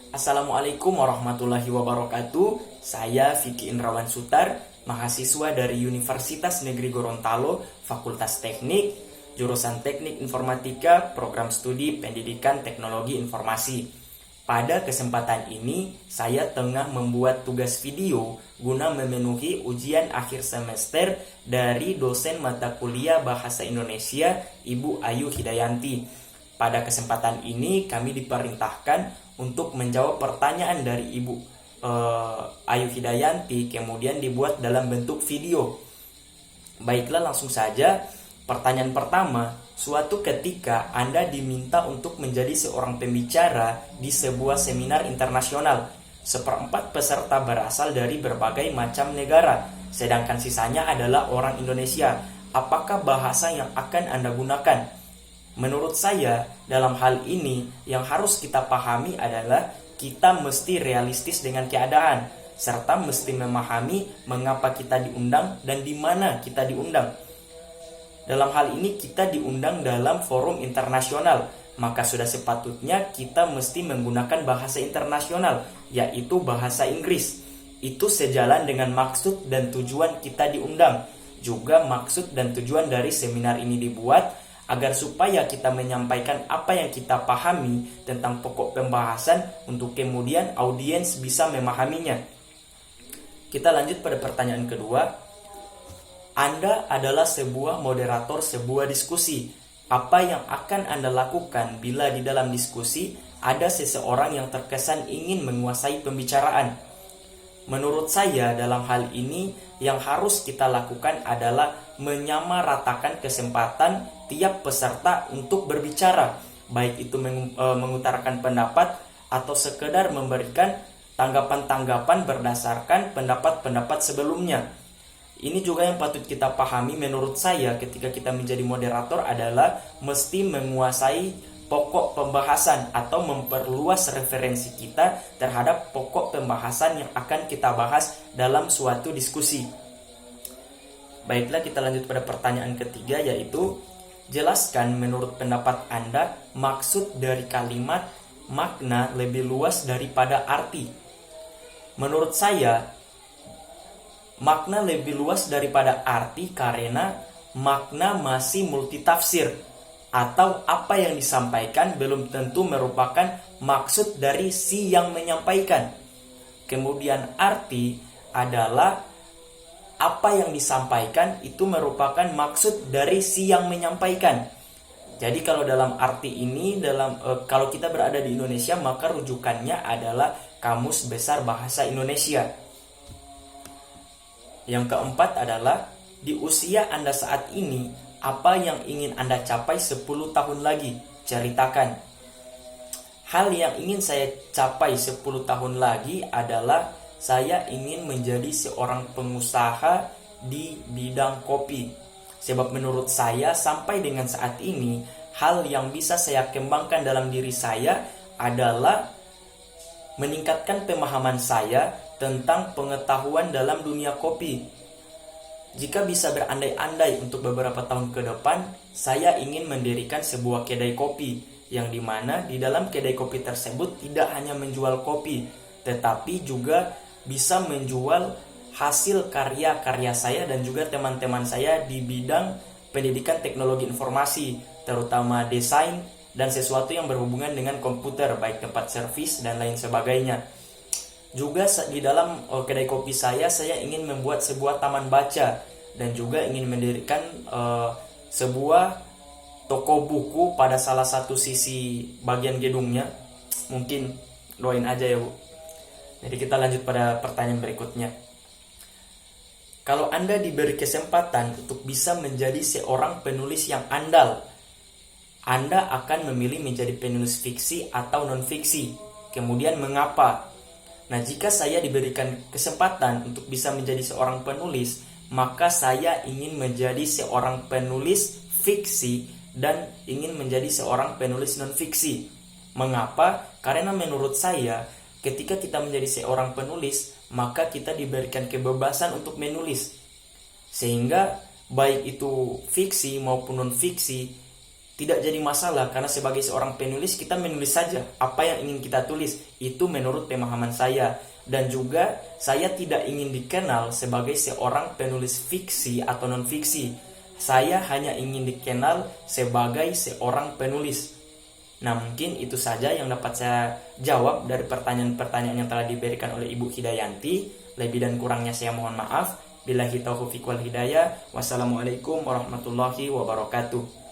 Assalamualaikum warahmatullahi wabarakatuh. Saya Vicky Indrawan Sutar, mahasiswa dari Universitas Negeri Gorontalo, Fakultas Teknik, jurusan Teknik Informatika, Program Studi Pendidikan Teknologi Informasi. Pada kesempatan ini, saya tengah membuat tugas video guna memenuhi ujian akhir semester dari dosen mata kuliah Bahasa Indonesia, Ibu Ayu Hidayanti. Pada kesempatan ini, kami diperintahkan untuk menjawab pertanyaan dari Ibu Ayu Hidayanti, kemudian dibuat dalam bentuk video. Baiklah, langsung saja. Pertanyaan pertama, suatu ketika Anda diminta untuk menjadi seorang pembicara di sebuah seminar internasional. Seperempat peserta berasal dari berbagai macam negara, sedangkan sisanya adalah orang Indonesia. Apakah bahasa yang akan Anda gunakan? Menurut saya, dalam hal ini yang harus kita pahami adalah kita mesti realistis dengan keadaan, serta mesti memahami mengapa kita diundang dan di mana kita diundang. Dalam hal ini kita diundang dalam forum internasional, maka sudah sepatutnya kita mesti menggunakan bahasa internasional, yaitu bahasa Inggris. Itu sejalan dengan maksud dan tujuan kita diundang. Juga maksud dan tujuan dari seminar ini dibuat agar supaya kita menyampaikan apa yang kita pahami tentang pokok pembahasan untuk kemudian audiens bisa memahaminya. Kita lanjut pada pertanyaan kedua. Anda adalah sebuah moderator sebuah diskusi. Apa yang akan Anda lakukan bila di dalam diskusi ada seseorang yang terkesan ingin menguasai pembicaraan? Menurut saya, dalam hal ini yang harus kita lakukan adalah menyamaratakan kesempatan tiap peserta untuk berbicara, baik itu mengutarakan pendapat atau sekedar memberikan tanggapan-tanggapan berdasarkan pendapat-pendapat sebelumnya. Ini juga yang patut kita pahami menurut saya ketika kita menjadi moderator adalah mesti menguasai pokok pembahasan atau memperluas referensi kita terhadap pokok pembahasan yang akan kita bahas dalam suatu diskusi. Baiklah, kita lanjut pada pertanyaan ketiga, yaitu jelaskan menurut pendapat Anda maksud dari kalimat makna lebih luas daripada arti. Menurut saya, makna lebih luas daripada arti karena makna masih multitafsir, atau apa yang disampaikan belum tentu merupakan maksud dari si yang menyampaikan. Kemudian arti adalah apa yang disampaikan itu merupakan maksud dari si yang menyampaikan. Jadi kalau dalam arti ini, kalau kita berada di Indonesia, maka rujukannya adalah Kamus Besar Bahasa Indonesia. Yang keempat adalah, di usia Anda saat ini, apa yang ingin Anda capai 10 tahun lagi? Ceritakan. Hal yang ingin saya capai 10 tahun lagi adalah saya ingin menjadi seorang pengusaha di bidang kopi. Sebab menurut saya sampai dengan saat ini, hal yang bisa saya kembangkan dalam diri saya adalah meningkatkan pemahaman saya tentang pengetahuan dalam dunia kopi. Jika bisa berandai-andai untuk beberapa tahun ke depan, saya ingin mendirikan sebuah kedai kopi, yang dimana di dalam kedai kopi tersebut tidak hanya menjual kopi, tetapi juga bisa menjual hasil karya-karya saya dan juga teman-teman saya di bidang pendidikan teknologi informasi, terutama desain dan sesuatu yang berhubungan dengan komputer, baik tempat servis dan lain sebagainya. Juga di dalam kedai kopi saya ingin membuat sebuah taman baca dan juga ingin mendirikan sebuah toko buku pada salah satu sisi bagian gedungnya. Mungkin doain aja ya Bu. Jadi kita lanjut pada pertanyaan berikutnya. Kalau Anda diberi kesempatan untuk bisa menjadi seorang penulis yang andal, Anda akan memilih menjadi penulis fiksi atau non-fiksi. Kemudian mengapa? Nah, jika saya diberikan kesempatan untuk bisa menjadi seorang penulis, maka saya ingin menjadi seorang penulis fiksi dan ingin menjadi seorang penulis non-fiksi. Mengapa? Karena menurut saya, ketika kita menjadi seorang penulis, maka kita diberikan kebebasan untuk menulis. Sehingga baik itu fiksi maupun non-fiksi, tidak jadi masalah, karena sebagai seorang penulis kita menulis saja apa yang ingin kita tulis. Itu menurut pemahaman saya. Dan juga saya tidak ingin dikenal sebagai seorang penulis fiksi atau non-fiksi. Saya hanya ingin dikenal sebagai seorang penulis. Nah, mungkin itu saja yang dapat saya jawab dari pertanyaan-pertanyaan yang telah diberikan oleh Ibu Hidayanti. Lebih dan kurangnya saya mohon maaf. Billahi taufiq wal hidayah. Wassalamualaikum warahmatullahi wabarakatuh.